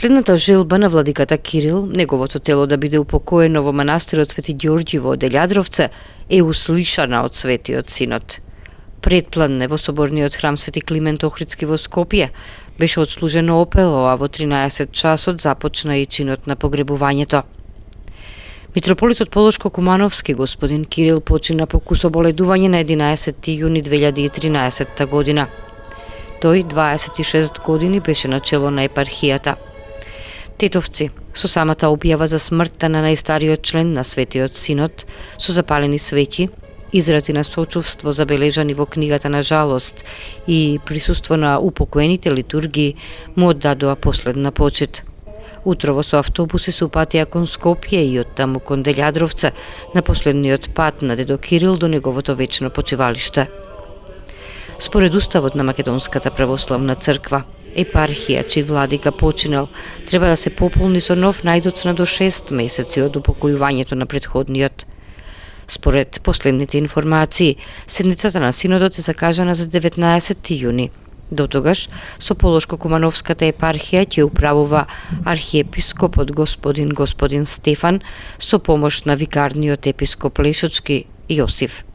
Последната желба на владиката Кирил, неговото тело да биде упокоено во манастирот Свети Ѓорѓи во Делјадровце, е услишана од Светиот Синод. Предпладне во соборниот храм Свети Климент Охридски во Скопје беше отслужено опело, а во 13 часот започна и чинот на погребувањето. Митрополитот Полошко-Кумановски господин Кирил почина по кусоболедување на 11 јуни 2013 година. Тој 26 години беше на чело на епархијата. Тетовци, со самата објава за смртта на најстариот член на Светиот Синод, со запалени свеќи, изрази на сочувство забележани во книгата на жалост и присуство на упокоените литургии, му оддадоа последна почит. Утрово со автобуси се упатија кон Скопје и оттаму кон Делјадровце на последниот пат на дедо Кирил до неговото вечно почивалиште. Според уставот на Македонската православна црква, епархија чиј владика починал треба да се пополни со нов најдоцна до 6 месеци од упокојувањето на претходниот. Според последните информации, седницата на Синодот е закажана за 19 јуни. До тогаш, со Полошко-Кумановската епархија ќе управува архиепископот господин Стефан со помош на викарниот епископ Лешочки Јосиф.